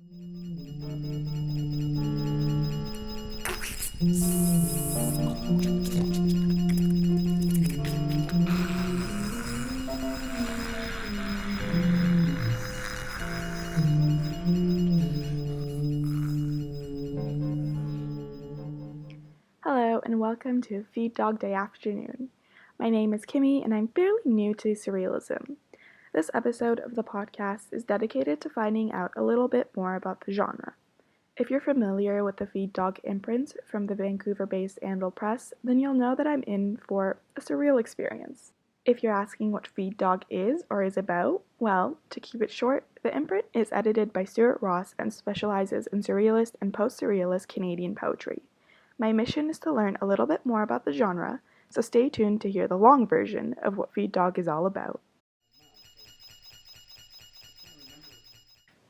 Hello and welcome to Feed Dog Day afternoon. My name is Kimmy and I'm fairly new to surrealism. This episode of the podcast is dedicated to finding out a little bit more about the genre. If you're familiar with the Feed Dog imprint from the Vancouver-based Anvil Press, then you'll know that I'm in for a surreal experience. If you're asking what Feed Dog is or is about, well, to keep it short, the imprint is edited by Stuart Ross and specializes in surrealist and post-surrealist Canadian poetry. My mission is to learn a little bit more about the genre, so stay tuned to hear the long version of what Feed Dog is all about.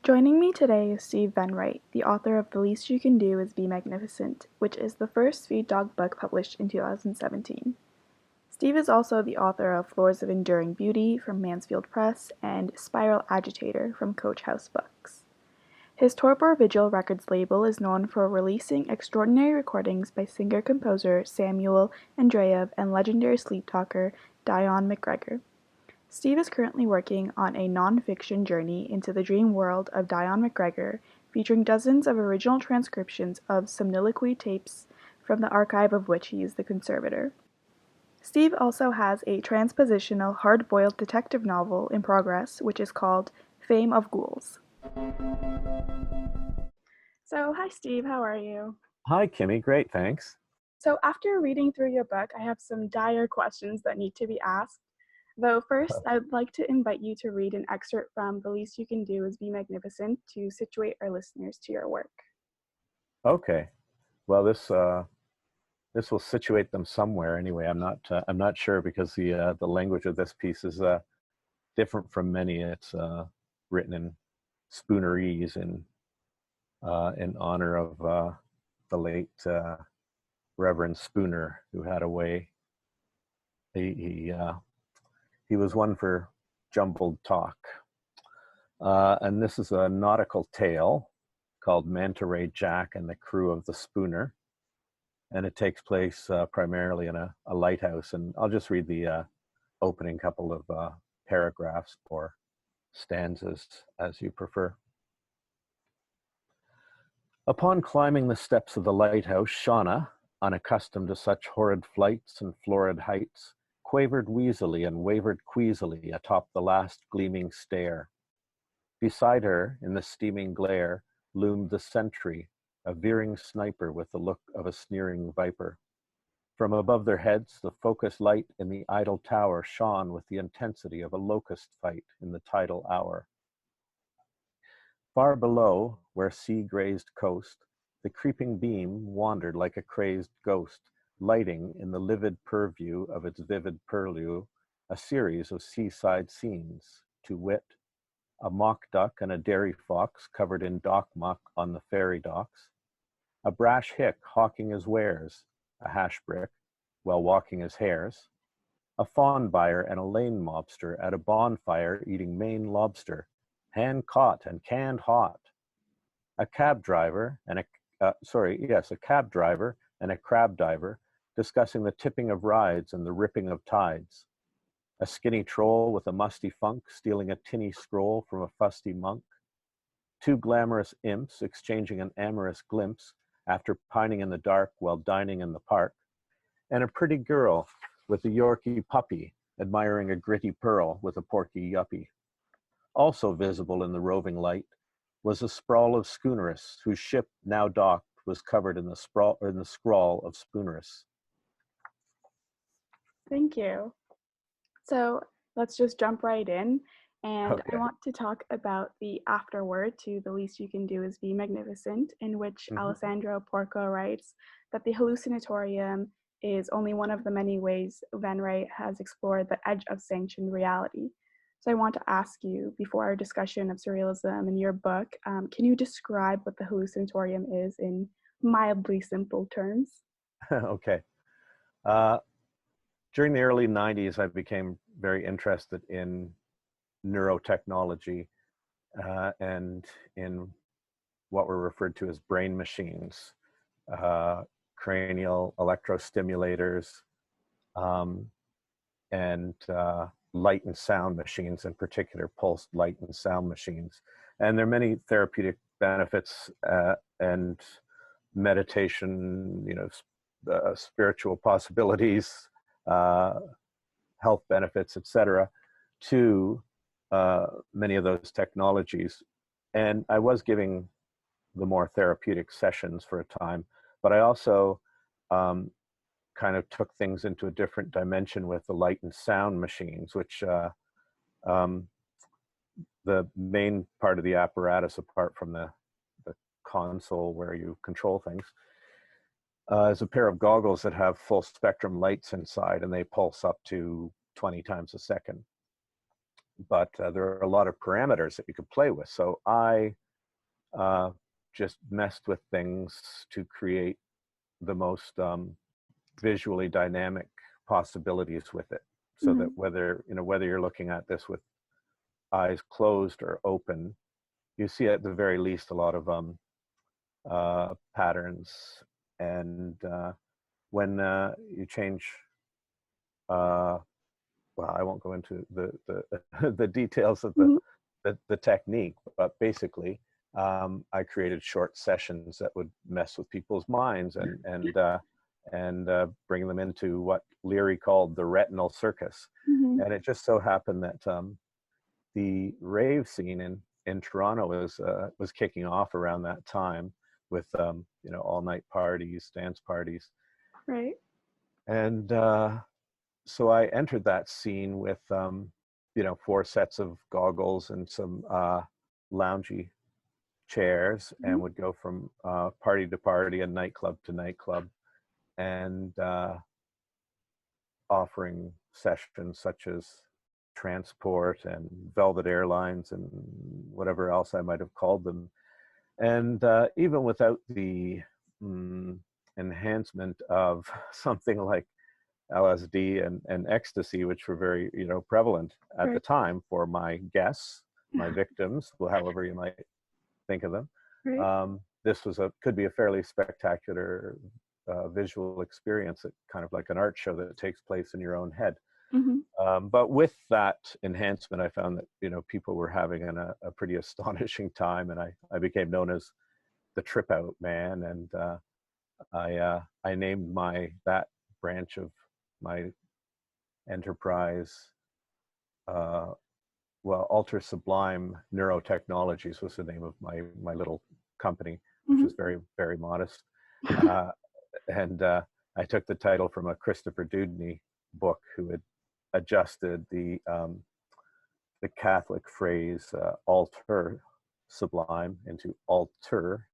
Joining me today is Steve Venright, the author of The Least You Can Do Is Be Magnificent, which is the first Feed Dog book published in 2017. Steve is also the author of Floors of Enduring Beauty from Mansfield Press and Spiral Agitator from Coach House Books. His Torpor Vigil Records label is known for releasing extraordinary recordings by singer-composer Samuel Andreev and legendary sleep talker Dion McGregor. Steve is currently working on a non-fiction journey into the dream world of Dion McGregor, featuring dozens of original transcriptions of somniloquy tapes from the archive of which he is the conservator. Steve also has a transpositional hard-boiled detective novel in progress, which is called Fame of Ghouls. So, hi Steve, how are you? Hi, Kimmy. Great, thanks. So, after reading through your book, I have some dire questions that need to be asked. Though first, I'd like to invite you to read an excerpt from The Least You Can Do Is Be Magnificent to situate our listeners to your work. Okay. Well, this will situate them somewhere. Anyway, I'm not sure because the language of this piece is different from many. It's written in Spoonerese in honor of the late Reverend Spooner, who had a way. He was one for jumbled talk. And this is a nautical tale called Manta Ray Jack and the Crew of the Spooner. And it takes place primarily in a lighthouse. And I'll just read the opening couple of paragraphs or stanzas as you prefer. Upon climbing the steps of the lighthouse, Shauna, unaccustomed to such horrid flights and florid heights, quavered wheezily and wavered queasily atop the last gleaming stair. Beside her, in the steaming glare, loomed the sentry, a veering sniper with the look of a sneering viper. From above their heads, the focus light in the idle tower shone with the intensity of a locust fight in the tidal hour. Far below, where sea grazed coast, the creeping beam wandered like a crazed ghost, lighting in the livid purview of its vivid purlieu a series of seaside scenes, to wit, a mock duck and a dairy fox covered in dock muck on the ferry docks, a brash hick hawking his wares, a hash brick, while walking his hares, a fawn buyer and a lane mobster at a bonfire eating Maine lobster, hand caught and canned hot, a cab driver and a cab driver and a crab diver discussing the tipping of rides and the ripping of tides, a skinny troll with a musty funk stealing a tinny scroll from a fusty monk, two glamorous imps exchanging an amorous glimpse after pining in the dark while dining in the park, and a pretty girl with a Yorkie puppy admiring a gritty pearl with a porky yuppie. Also visible in the roving light was a sprawl of schoonerists whose ship, now docked, was covered in the scrawl of spoonerists. Thank you. So let's just jump right in. And Okay. I want to talk about the afterword to The Least You Can Do Is Be Magnificent, in which Alessandro Porco writes that the hallucinatorium is only one of the many ways Venright has explored the edge of sanctioned reality. So I want to ask you, before our discussion of surrealism in your book, can you describe what the hallucinatorium is in mildly simple terms? Okay. During the early 90s, I became very interested in neurotechnology and in what were referred to as brain machines, cranial electrostimulators, um, and light and sound machines, in particular pulsed light and sound machines. And there are many therapeutic benefits and meditation, spiritual possibilities, health benefits, etc., to many of those technologies. And I was giving the more therapeutic sessions for a time, but I also kind of took things into a different dimension with the light and sound machines, which um, the main part of the apparatus, apart from the console where you control things, is a pair of goggles that have full spectrum lights inside, and they pulse up to 20 times a second. But there are a lot of parameters that you can play with. So I just messed with things to create the most visually dynamic possibilities with it, so that whether you're looking at this with eyes closed or open, you see at the very least a lot of patterns. And when you change, well, I won't go into the the details of the technique, but basically, I created short sessions that would mess with people's minds and bring them into what Leary called the retinal circus. And it just so happened that the rave scene in Toronto was kicking off around that time with all night parties, dance parties, Right. and so I entered that scene with 4 sets of goggles and some loungy chairs, and would go from party to party and nightclub to nightclub, and offering sessions such as Transport and Velvet Airlines and whatever else I might have called them. And even without the enhancement of something like LSD and ecstasy, which were very prevalent at the time for my guests, my victims, however you might think of them. Right. This could be a fairly spectacular visual experience, kind of like an art show that takes place in your own head. But with that enhancement, I found that people were having a pretty astonishing time, and I became known as the Trip Out Man, and I named that branch of my enterprise, Ultra Sublime Neurotechnologies was the name of my little company, which was very, very modest. And I took the title from a Christopher Dudney book, who had adjusted the Catholic phrase alter sublime into alter,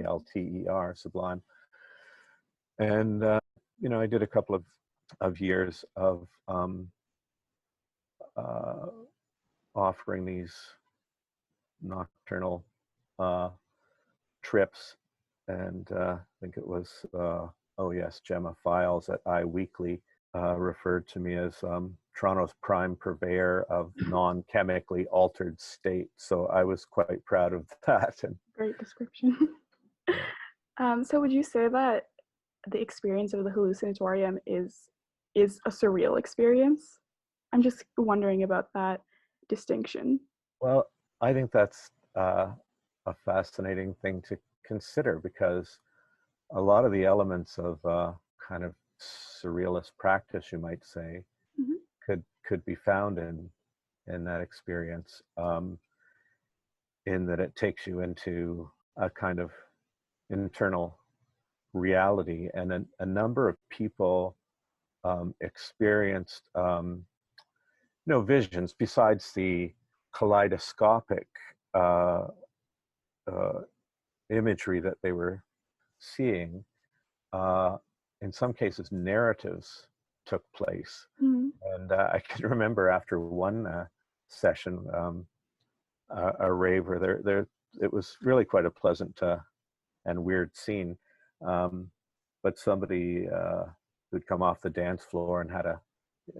ALTER, sublime. And I did a couple of years of offering these nocturnal trips, and I think it was Gemma Files at iWeekly referred to me as Toronto's prime purveyor of non-chemically altered state. So I was quite proud of that. And great description. So would you say that the experience of the hallucinatorium is a surreal experience? I'm just wondering about that distinction. Well, I think that's a fascinating thing to consider, because a lot of the elements of kind of surrealist practice, you might say, could be found in that experience, in that it takes you into a kind of internal reality. And a number of people experienced visions besides the kaleidoscopic imagery that they were seeing. In some cases, narratives took place. And I can remember after one session, a rave where it was really quite a pleasant and weird scene. But somebody who'd come off the dance floor and had a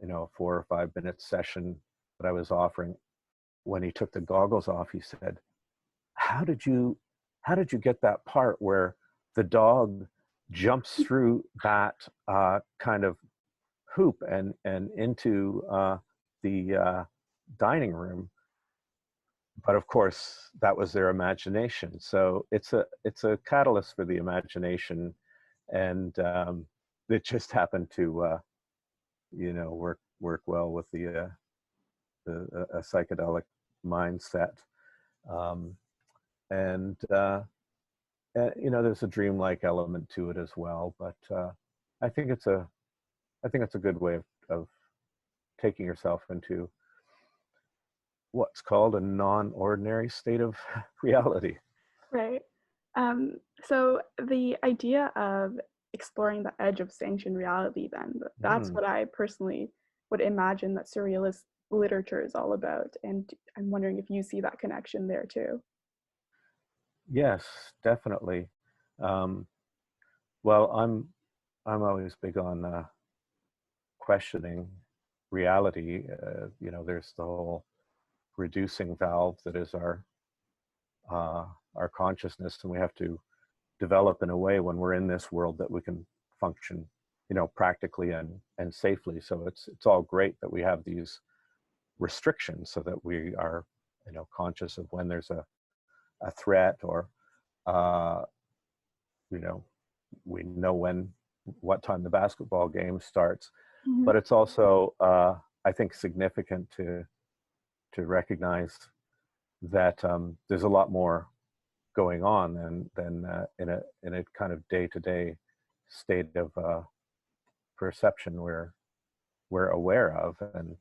4 or 5 minute session that I was offering, when he took the goggles off, he said, how did you how did you get that part where the dog jumps through that kind of hoop and into the dining room? But of course, that was their imagination. So it's a catalyst for the imagination, and it just happened to work well with the a psychedelic mindset, um, and there's a dreamlike element to it as well. But I think it's a I think it's a good way of taking yourself into what's called a non-ordinary state of reality. Right. So the idea of exploring the edge of sanctioned reality, then, that's Hmm. what I personally would imagine that surrealist literature is all about. And I'm wondering if you see that connection there too. Yes, definitely. Um, well, I'm always big on questioning reality. There's the whole reducing valve that is uh, our consciousness, and we have to develop in a way when we're in this world that we can function, practically and safely. So it's all great that we have these restrictions so that we are, conscious of when there's a threat, or uh, you know, we know what time the basketball game starts. Hmm. But it's also, I think, significant to recognize that there's a lot more going on than in a kind of day to day state of perception we're aware of, and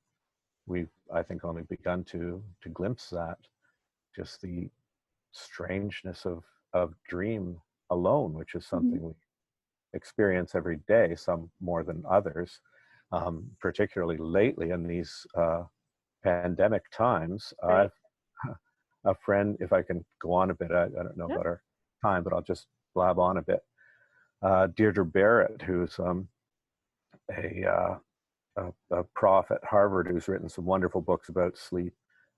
we've, I think, only begun to glimpse that, just the strangeness of dream alone, which is Hmm. something we experience every day, some more than others, particularly lately in these pandemic times. Right. I've a friend, if I can go on a bit, I don't know Yeah. about our time, but I'll just blab on a bit. Deirdre Barrett, who's a, uh, a prof at Harvard, who's written some wonderful books about sleep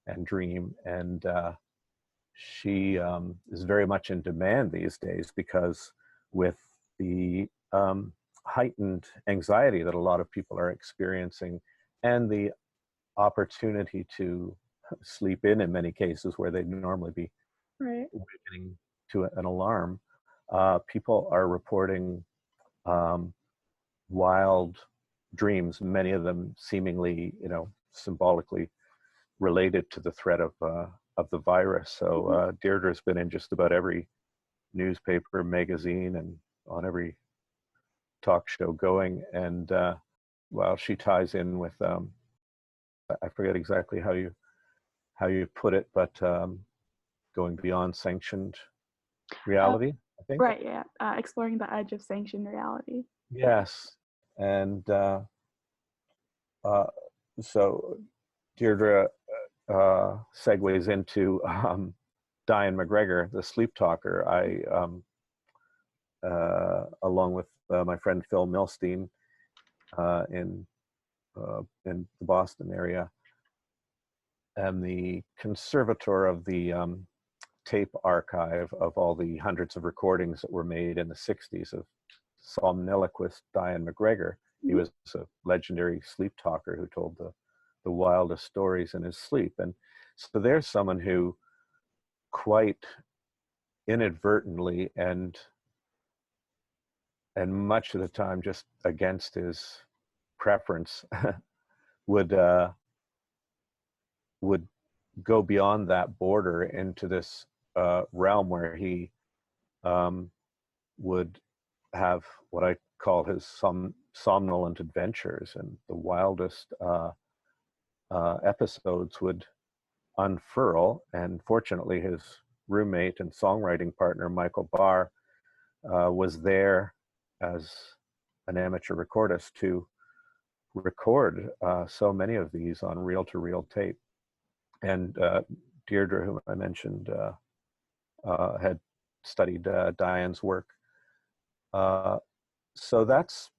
and dream, and she is very much in demand these days because with the heightened anxiety that a lot of people are experiencing, and the opportunity to sleep in many cases where they'd normally be Right. awakening to an alarm, people are reporting um, wild dreams, many of them seemingly, symbolically related to the threat of the virus. So Hmm. Deirdre's been in just about every newspaper, magazine, and on every talk show going. And well, she ties in with I forget exactly how you put it, but going beyond sanctioned Uh, reality, I think. right. Yeah. Exploring the edge of sanctioned reality. Yes, and uh, so Deirdre segues into Diane McGregor, the sleep talker. Along with my friend Phil Milstein uh, in in the Boston area, am the conservator of the tape archive of all the hundreds of recordings that were made in the 60s of somniloquist Diane McGregor. He Hmm. was a legendary sleep talker who told the wildest stories in his sleep. And so there's someone who quite inadvertently and much of the time just against his preference would would go beyond that border into this realm where he um, would have what I call his somnolent adventures, and the wildest episodes would unfurl. And fortunately, his roommate and songwriting partner, Michael Barr, was there as an amateur recordist to record so many of these on reel to reel tape. And Deirdre, whom I mentioned, had studied Diane's work. Uh, so that's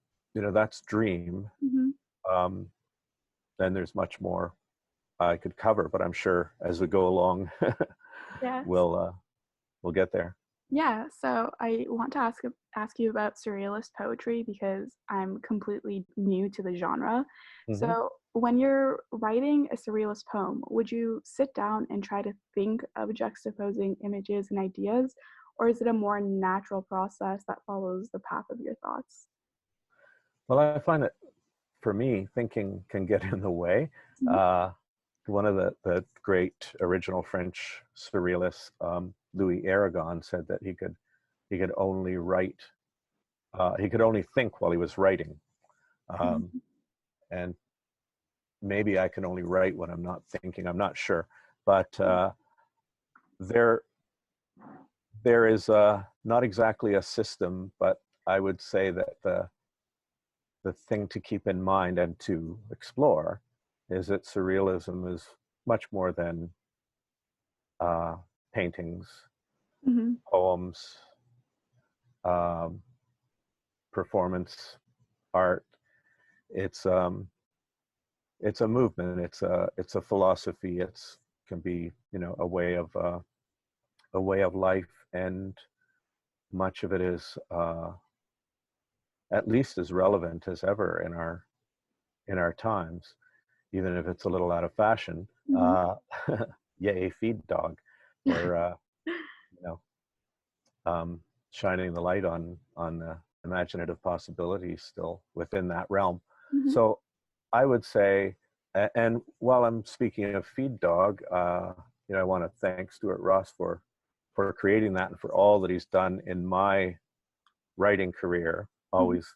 Dream. Hmm. Um, then there's much more I could cover, but I'm sure as we go along, Yes. we'll get there. Yeah, so I want to ask you about surrealist poetry because I'm completely new to the genre. Hmm. So, when you're writing a surrealist poem, would you sit down and try to think of juxtaposing images and ideas, or is it a more natural process that follows the path of your thoughts? Well, I find that for me, thinking can get in the way. Mhm. Uh, One of the great original French surrealists, Louis Aragon, said that he could only write, he could only think while he was writing, um, Mhm. and maybe I can only write when I'm not thinking. I'm not sure, but there there is not exactly a system, but I would say that the thing to keep in mind and to explore is that surrealism is much more than uh, paintings, Mhm. poems, um, performance art. It's it's a movement. It's a philosophy. It's can be a way of life, and much of it is at least as relevant as ever in our times, even if it's a little out of fashion. Mhm. Yay, feed dog, or you know, um, shining the light on imaginative possibilities still within that realm. Mhm. So I would say, and while I'm speaking of feed dog, I want to thank Stuart Ross for creating that and for all that he's done in my writing career, Mhm. always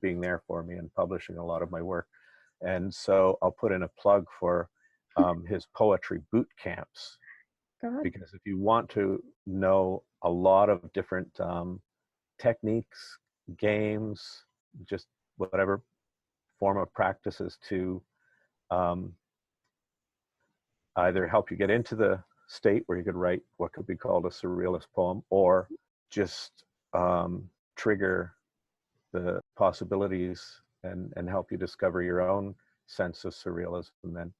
being there for me and publishing a lot of my work. And so I'll put in a plug for his poetry boot camps, Go ahead. because if you want to know a lot of different techniques, games, just whatever form of practices to um, either help you get into the state where you could write what could be called a surrealist poem, or just trigger the possibilities and help you discover your own sense of surrealism, then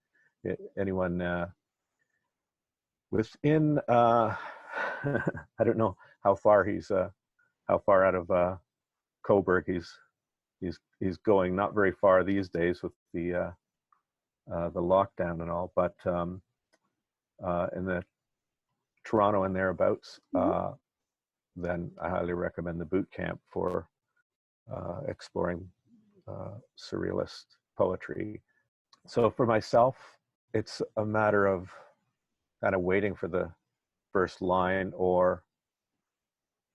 anyone within I don't know how far out of Coburg he's going. Not very far these days with the lockdown and all, but in the Toronto and thereabouts, Mhm. then I highly recommend the boot camp for exploring surrealist poetry. So for myself, it's a matter of kind of waiting for the first line, or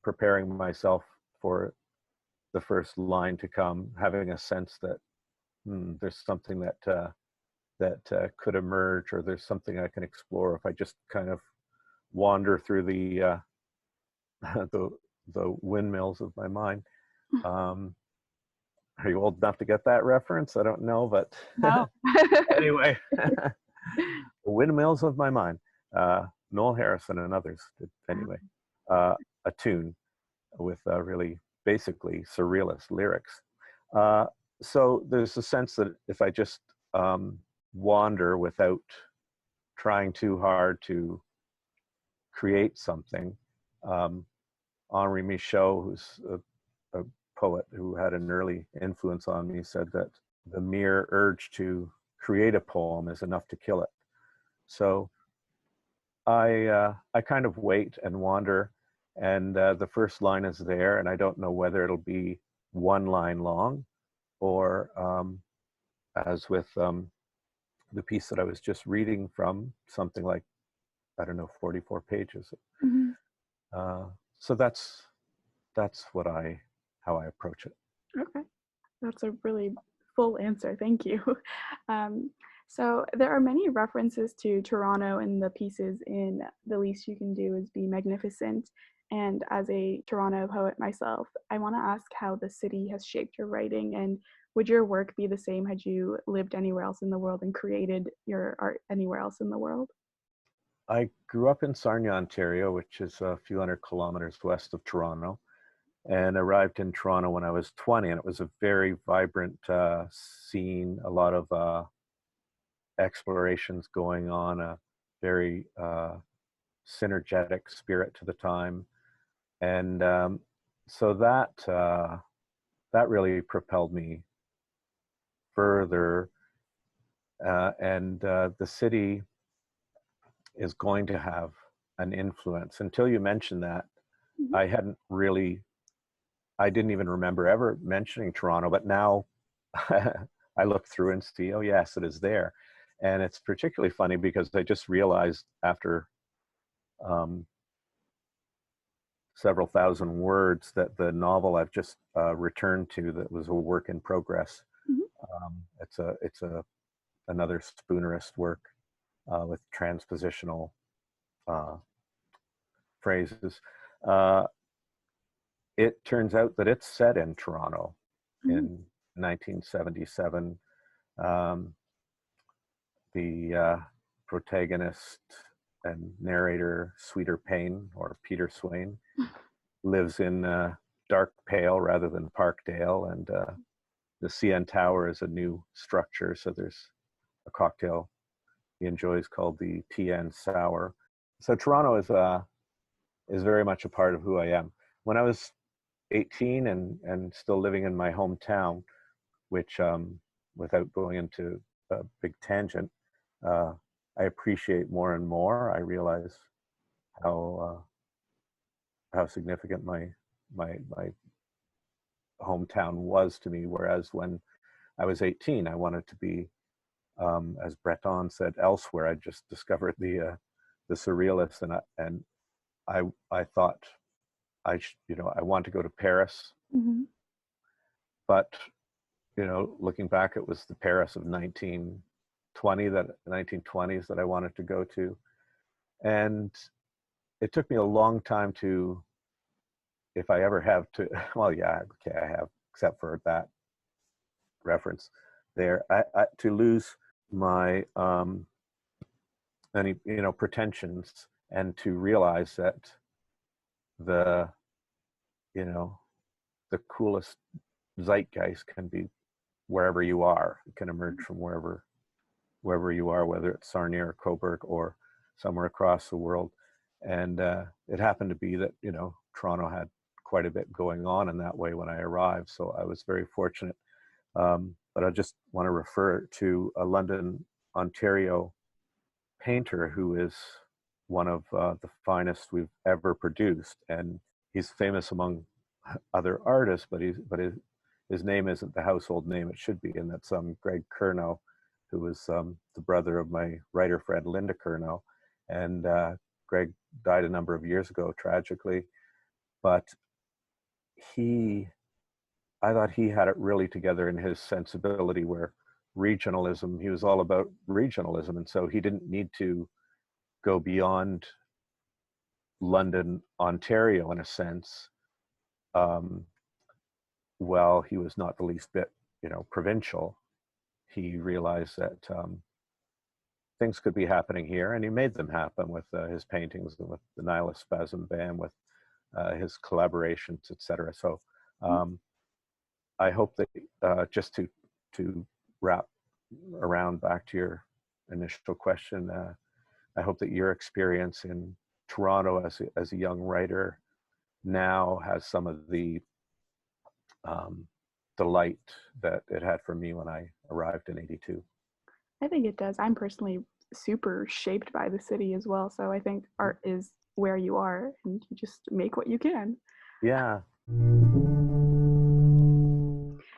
preparing myself for the first line to come, having a sense that there's something that could emerge, or there's something I can explore if I just kind of wander through the the the windmills of my mind. Um, are you old enough to get that reference? I don't know, but No. anyway, the windmills of my mind. Noel Harrison and others did anyway. A tune with really basically surrealist lyrics. Uh, so there's a sense that if I just wander without trying too hard to create something, um, Henri Michaud, who's a poet who had an early influence on me, said that the mere urge to create a poem is enough to kill it. So I kind of wait and wander, and the first line is there, and I don't know whether it'll be one line long, or as with the piece that I was just reading from, something like, I don't know, 44 pages. Mhm. Uh, so that's what I how I approach it. Okay. That's a really full answer. Thank you. Um, so there are many references to Toronto in the pieces in The Least You Can Do Is Be Magnificent. And as a Toronto poet myself, I want to ask how the city has shaped your writing, and would your work be the same had you lived anywhere else in the world and created your art anywhere else in the world? I grew up in Sarnia, Ontario, which is a few hundred kilometers west of Toronto, and arrived in Toronto when I was 20, and it was a very vibrant scene, a lot of explorations going on, a very synergetic spirit to the time. And so that really propelled me further. And the city is going to have an influence. Until you mentioned that, Mhm. I hadn't really, I didn't even remember ever mentioning Toronto, but now I look through and see, oh yes, it is there. And it's particularly funny because I just realized after um, several thousand words that the novel I've just returned to, that was a work in progress. Mhm. It's another Spoonerist work with transpositional uh, phrases. Uh, it turns out that it's set in Toronto Mhm. in 1977. Um, the protagonist and narrator, Sweeter Payne, or Peter Swain, lives in Dark Pale rather than Parkdale, and the CN Tower is a new structure. So there's a cocktail he enjoys called the TN Sour. So Toronto is very much a part of who I am. When I was 18 and still living in my hometown, which without going into a big tangent, uh, I appreciate more and more. I realize how how significant my hometown was to me. Whereas when I was 18, I wanted to be, as Breton said, elsewhere. I just discovered the surrealists, and I thought I want to go to Paris, Mhm. but looking back, it was the Paris of 1920s that I wanted to go to, and it took me a long time to, if I ever have to, well, yeah, okay, I have, except for that reference there, to lose my any pretensions, and to realize that the you know the coolest zeitgeist can be wherever you are. It can emerge from wherever you are, whether it's Sarnia or Coburg or somewhere across the world. And it happened to be that Toronto had quite a bit going on in that way when I arrived, so I was very fortunate. But I just want to refer to a London, Ontario painter who is one of the finest we've ever produced, and he's famous among other artists, but his name isn't the household name it should be, and that's Greg Curnow, who was the brother of my writer friend Linda Curnow, and Greg died a number of years ago tragically, but he I thought he had it really together in his sensibility, where regionalism, he was all about regionalism, and so he didn't need to go beyond London, Ontario, in a sense. Um, well, he was not the least bit, provincial. He realized that things could be happening here, and he made them happen with his paintings and with the Nihilist Spasm Band, with his collaborations, etc. So um, I hope that just to wrap around back to your initial question, I hope that your experience in Toronto as a young writer now has some of the delight that it had for me when I arrived in '82. I think it does. I'm personally super shaped by the city as well, so I think art is where you are and you just make what you can. Yeah.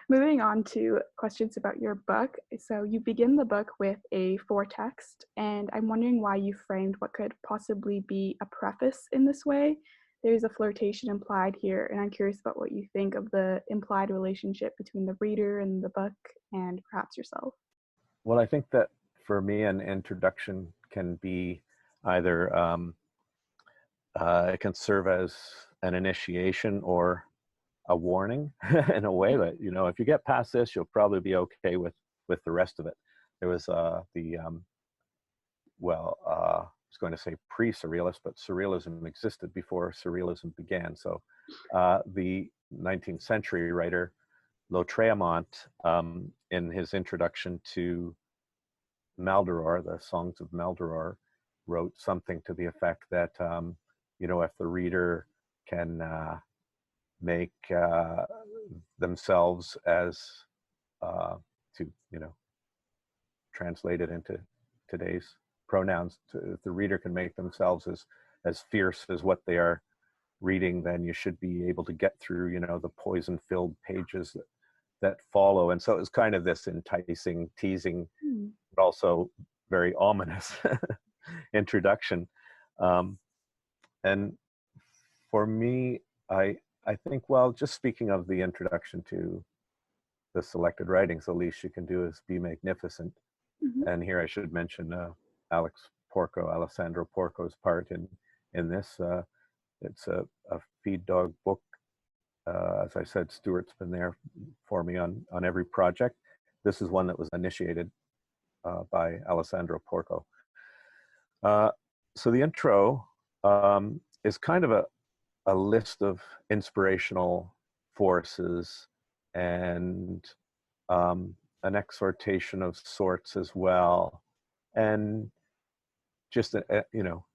Moving on to questions about your book. So you begin the book with a foretext, and I'm wondering why you framed what could possibly be a preface in this way. There's a flirtation implied here, and I'm curious about what you think of the implied relationship between the reader and the book and perhaps yourself. Well, I think that for me, an introduction can be either it can serve as an initiation or a warning in a way that if you get past this, you'll probably be okay with the rest of it. There was the I was going to say pre-surrealist, but surrealism existed before surrealism began. So the 19th century writer Lautréamont, in his introduction to Maldoror, the Songs of Maldoror, wrote something to the effect that if the reader can make themselves as to translate it into today's pronouns. The reader can make themselves as fierce as what they are reading, then you should be able to get through the poison-filled pages that follow. And so it was kind of this enticing, teasing, but also very ominous introduction. And for me, I think, well, just speaking of the introduction to the selected writings, the least you can do is be magnificent. And here I should mention Alessandro Porco's part in this. It's a feed dog book. As I said, Stuart's been there for me on every project. This is one that was initiated by Alessandro Porco. So the intro is kind of a list of inspirational forces and an exhortation of sorts as well, and just an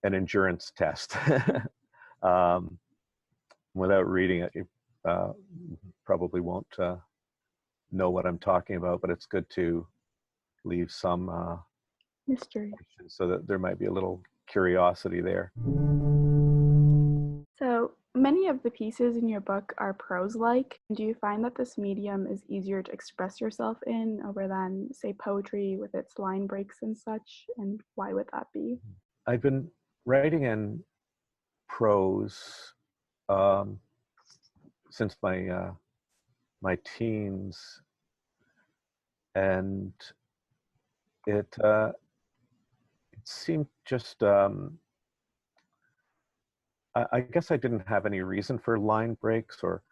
endurance test. Without reading it, you probably won't know what I'm talking about, but it's good to leave some mystery, so that there might be a little curiosity there. So many of the pieces in your book are prose-like. Do you find that this medium is easier to express yourself in over than, say, poetry with its line breaks and such? And why would that be? I've been writing in prose since my teens, and it seemed just I guess I didn't have any reason for line breaks or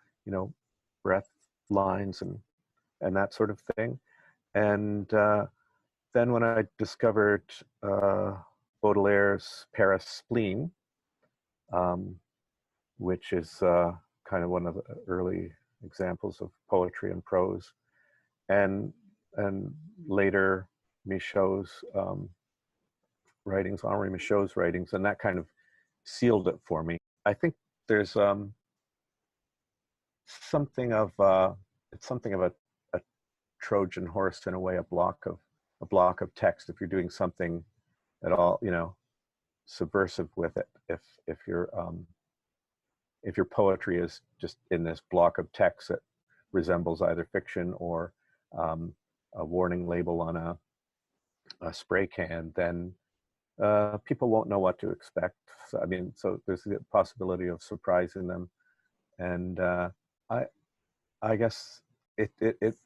breath lines and that sort of thing. And then when I discovered Baudelaire's Paris Spleen, which is kind of one of the early examples of poetry and prose, and later Michaud's writings, Henri Michaud's writings, and that kind of sealed it for me. I think there's something of it's something of a Trojan horse in a way, a block of text. If you're doing something at all, subversive with it, if your poetry is just in this block of text that resembles either fiction or a warning label on a spray can, then people won't know what to expect. So there's the possibility of surprising them, and I guess it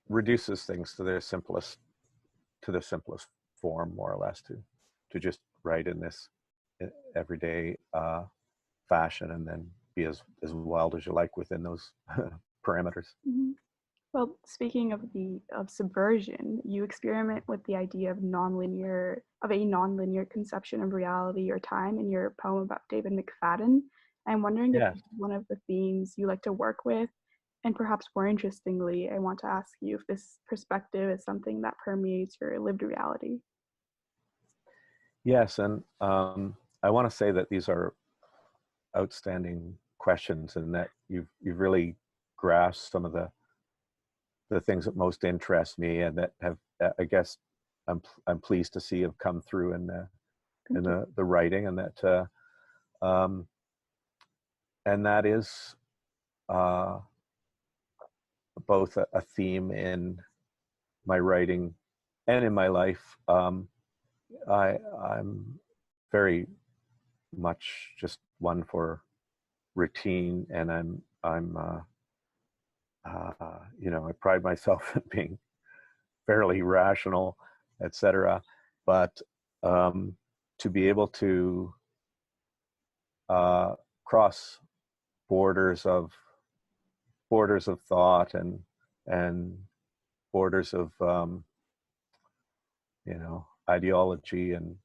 reduces things to their simplest form, more or less, to just write in this everyday fashion, and then be as wild as you like within those parameters. Mm-hmm. Well, speaking of subversion, you experiment with the idea of a nonlinear conception of reality or time in your poem about David McFadden. I'm wondering if Yes. this is one of the themes you like to work with, and perhaps more interestingly, I want to ask you if this perspective is something that permeates your lived reality. Yes, and I want to say that these are outstanding questions, and that you've really grasped some of the things that most interest me, and that have, I guess, I'm pleased to see have come through in the writing, and that is both a theme in my writing and in my life. I'm very much just one for routine, and I pride myself in being fairly rational, etc. But to be able to cross borders of thought and borders of ideology and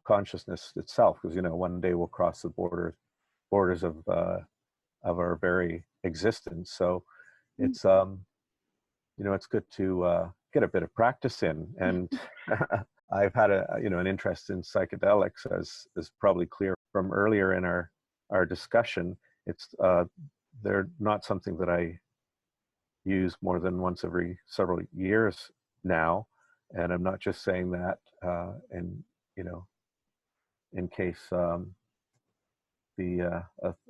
consciousness itself, because one day we'll cross the borders of our very existence. So it's it's good to get a bit of practice in. And I've had an interest in psychedelics, as is probably clear from earlier in our discussion. It's they're not something that I use more than once every several years now, and I'm not just saying that in case the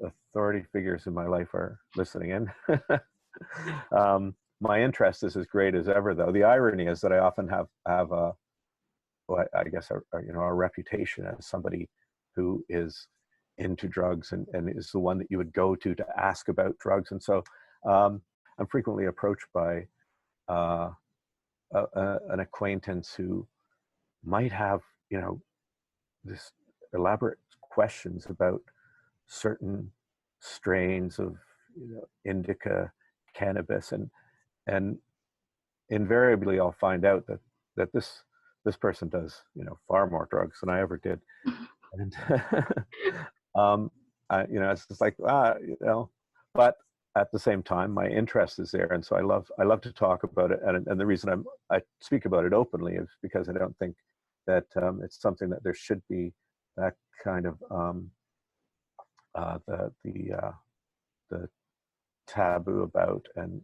authority figures in my life are listening in. My interest is as great as ever, though. The irony is that I often have well, I guess a reputation as somebody who is into drugs and is the one that you would go to ask about drugs. And so I'm frequently approached by an acquaintance who might have, this elaborate questions about certain strains of, indica cannabis, and invariably I'll find out that this person does, far more drugs than I ever did. And it's just like, but at the same time, my interest is there, and so I love to talk about it. And the reason I speak about it openly is because I don't think that it's something that there should be that kind of the taboo about, and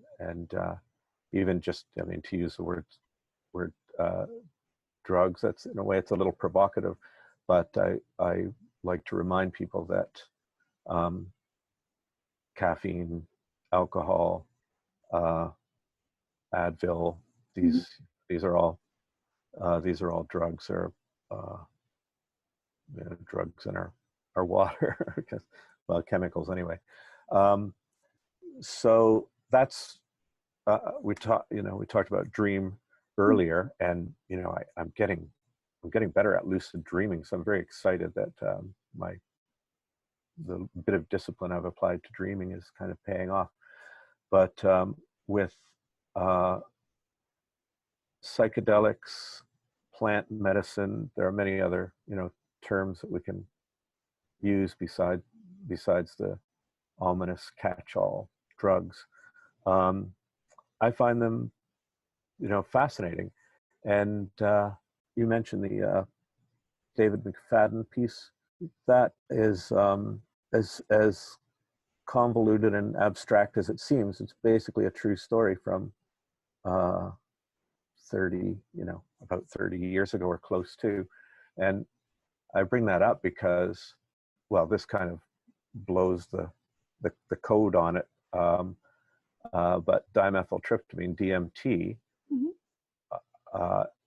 even just, to use the word drugs, that's, in a way, it's a little provocative, but I like to remind people that caffeine, alcohol, Advil, these are all drugs, or drugs in our water, because, well, chemicals anyway. So that's we talked about dream earlier, and I'm getting better at lucid dreaming, so I'm very excited that the bit of discipline I've applied to dreaming is kind of paying off. But with psychedelics, plant medicine, there are many other terms that we can use besides the ominous catch-all drugs. I find them fascinating. And you mentioned the David McFadden piece. That is as convoluted and abstract as it seems. It's basically a true story from about 30 years ago, or close to. And I bring that up because, well, this kind of blows the code on it. But dimethyltryptamine, DMT,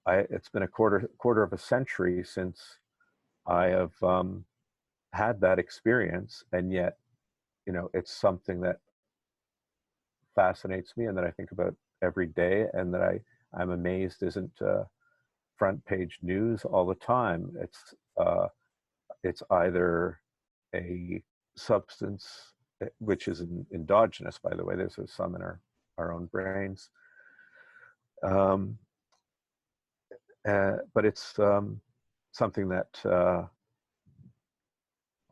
it's been a quarter of a century since I have had that experience, and yet, it's something that fascinates me and that I think about every day, and that I'm amazed isn't front page news all the time. It's either a substance, which is endogenous, by the way. There's some in our own brains. But it's something that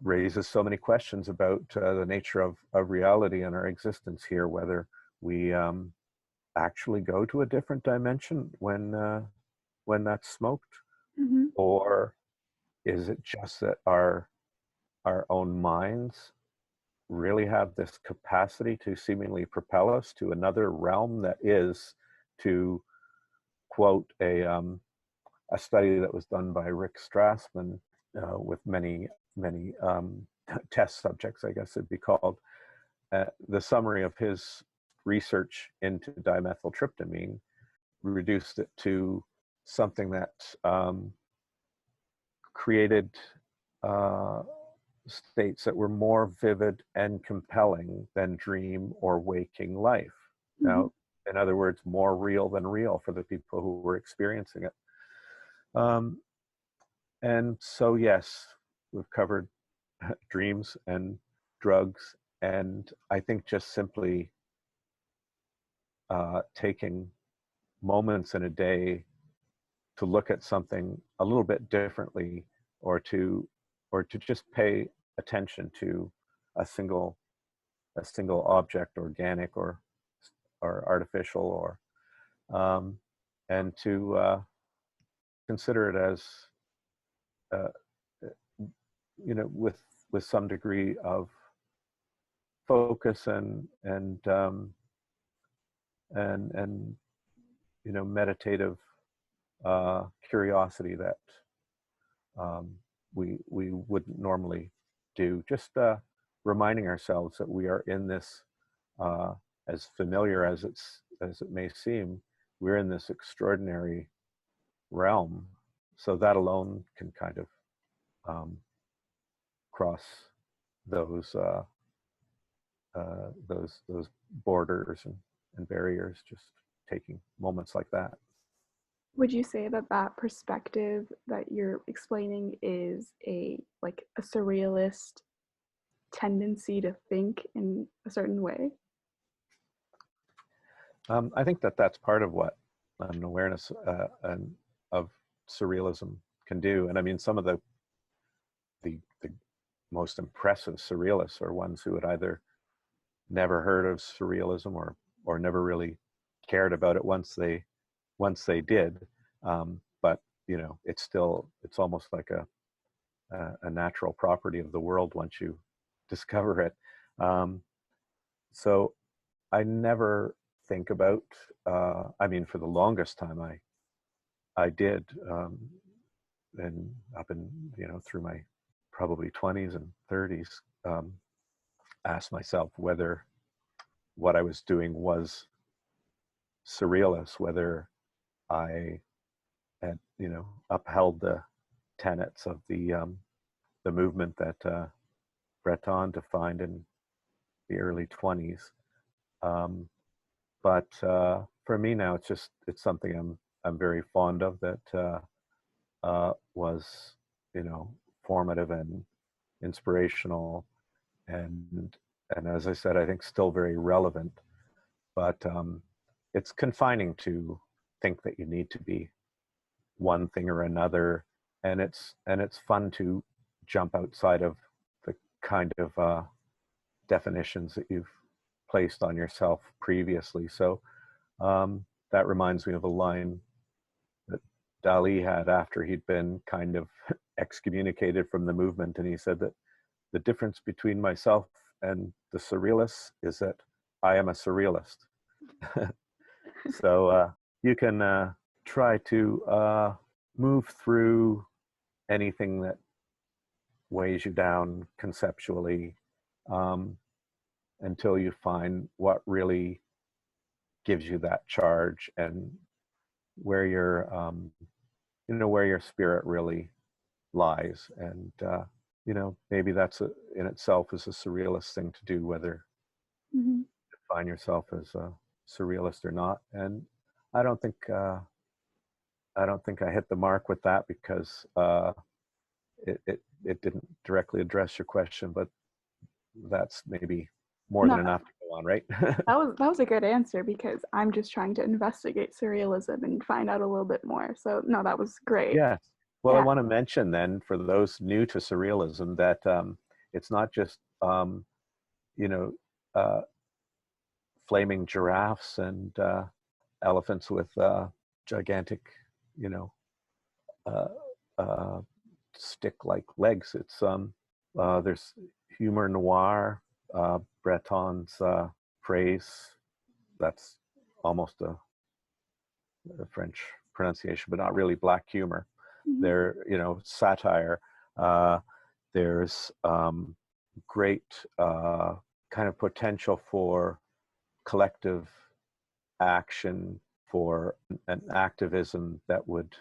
raises so many questions about the nature of reality and our existence here, whether we actually go to a different dimension when that's smoked, or is it just that our own minds really have this capacity to seemingly propel us to another realm that is, to quote a study that was done by Rick Strassman with many test subjects, I guess it'd be called. The summary of his research into dimethyltryptamine reduced it to something that created states that were more vivid and compelling than dream or waking life. Now, in other words, more real than real for the people who were experiencing it. And so, yes, we've covered dreams and drugs, and I think just simply taking moments in a day to look at something a little bit differently, or to just pay attention to a single object, organic or artificial, or and to consider it as uh, with some degree of focus and meditative curiosity that we wouldn't normally do. Just reminding ourselves that we are in this, as familiar as it may seem, we're in this extraordinary realm. So that alone can kind of cross those those borders and barriers. Just taking moments like that. Would you say that that perspective that you're explaining is a surrealist tendency to think in a certain way? I think that that's part of what an awareness of surrealism can do. And I mean, some of the most impressive surrealists are ones who had either never heard of surrealism or never really cared about it once they did. But it's almost like a natural property of the world once you discover it. So I never think about. I mean, for the longest time, I did, and up in through my probably 20s and 30s, asked myself whether what I was doing was surrealist, whether I had upheld the tenets of the movement that Breton defined in the early 20s. But for me now, it's something I'm very fond of, that was formative and inspirational, and as I said, I think still very relevant. But it's confining to think that you need to be one thing or another, and it's fun to jump outside of the kind of definitions that you've placed on yourself previously. So that reminds me of a line that Dali had after he'd been kind of excommunicated from the movement, and he said that the difference between myself and the surrealists is that I am a surrealist. So you can try to move through anything that weighs you down conceptually, until you find what really gives you that charge, and where where your spirit really lies. And maybe that's in itself is a surrealist thing to do, whether Mm-hmm. you define yourself as a surrealist or not. And I don't think I hit the mark with that, because it didn't directly address your question, but that's maybe more No, than enough to go on, right? that was a good answer, because I'm just trying to investigate surrealism and find out a little bit more. So no, that was great. Yes. Well, I Yeah. want to mention then, for those new to surrealism, that it's not just you know uh, flaming giraffes and elephants with gigantic, you know, uh, uh, stick-like legs. It's there's humor noir, Breton's phrase. That's almost a French pronunciation, but not really black humor. Mm-hmm. There, satire. Uh, there's great kind of potential for collective action, for an activism that would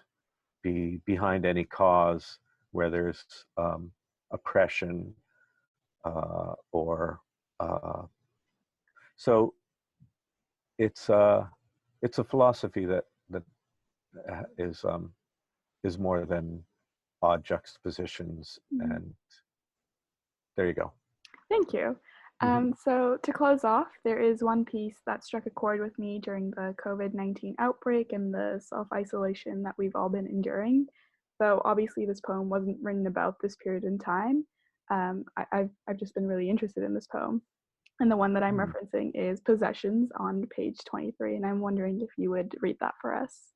be behind any cause where there's oppression, or so it's a philosophy that is more than odd juxtapositions. Mm-hmm. And there you go. Thank you. Mm-hmm. So to close off, there is one piece that struck a chord with me during the COVID-19 outbreak and the self-isolation that we've all been enduring. So obviously this poem wasn't written about this period in time. I've just been really interested in this poem. And the one that I'm referencing is Possessions on page 23, and I'm wondering if you would read that for us.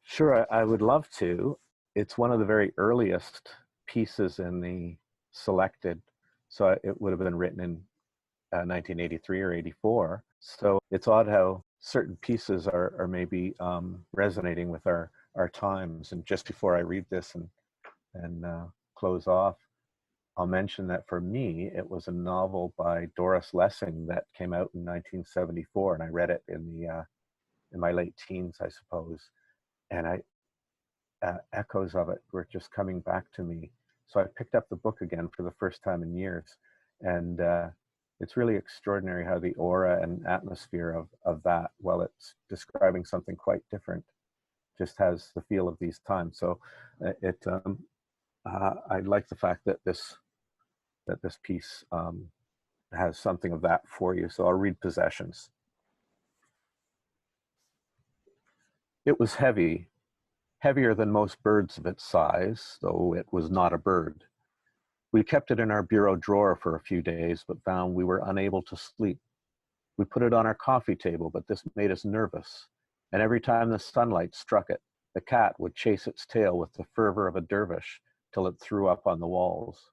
Sure, I would love to. It's one of the very earliest pieces in the selected, so it would have been written in 1983 or 84. So it's odd how certain pieces are maybe resonating with our times. And just before I read this and close off, I'll mention that for me, it was a novel by Doris Lessing that came out in 1974, and I read it in my late teens, I suppose. And echoes of it were just coming back to me. So I picked up the book again for the first time in years, and it's really extraordinary how the aura and atmosphere of that, while it's describing something quite different, just has the feel of these times. So I like the fact that this piece has something of that for you. So I'll read Possessions. It was heavy, heavier than most birds of its size, though it was not a bird. We kept it in our bureau drawer for a few days, but found we were unable to sleep. We put it on our coffee table, but this made us nervous. And every time the sunlight struck it, the cat would chase its tail with the fervor of a dervish till it threw up on the walls.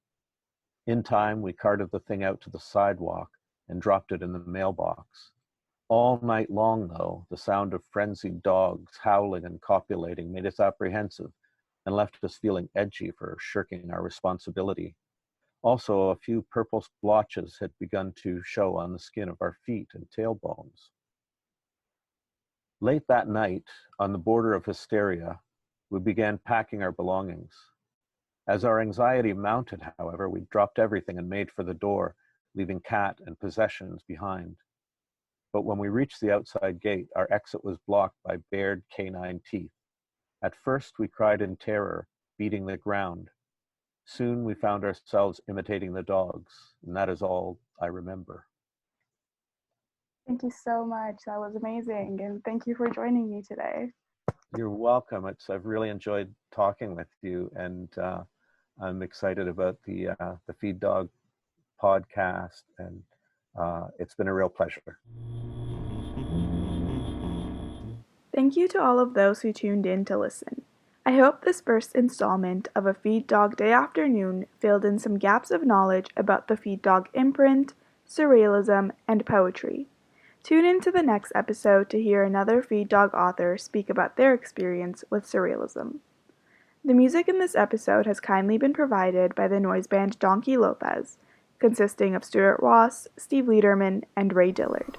In time, we carted the thing out to the sidewalk and dropped it in the mailbox. All night long, though, the sound of frenzied dogs howling and copulating made us apprehensive and left us feeling edgy for shirking our responsibility. Also, a few purple splotches had begun to show on the skin of our feet and tailbones. Late that night, on the border of hysteria, we began packing our belongings. As our anxiety mounted, however, we dropped everything and made for the door, leaving cat and possessions behind. But when we reached the outside gate, our exit was blocked by bared canine teeth. At first, we cried in terror, beating the ground. Soon we found ourselves imitating the dogs, and that is all I remember. Thank you so much. That was amazing, and thank you for joining me today. You're welcome. I've really enjoyed talking with you, and I'm excited about the Feed Dog podcast, and it's been a real pleasure. Thank you to all of those who tuned in to listen. I hope this first installment of a Feed Dog Day Afternoon filled in some gaps of knowledge about the Feed Dog imprint, surrealism, and poetry. Tune in to the next episode to hear another Feed Dog author speak about their experience with surrealism. The music in this episode has kindly been provided by the noise band Donkey Lopez, consisting of Stuart Ross, Steve Lederman, and Ray Dillard.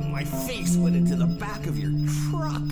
My face went into the back of your truck.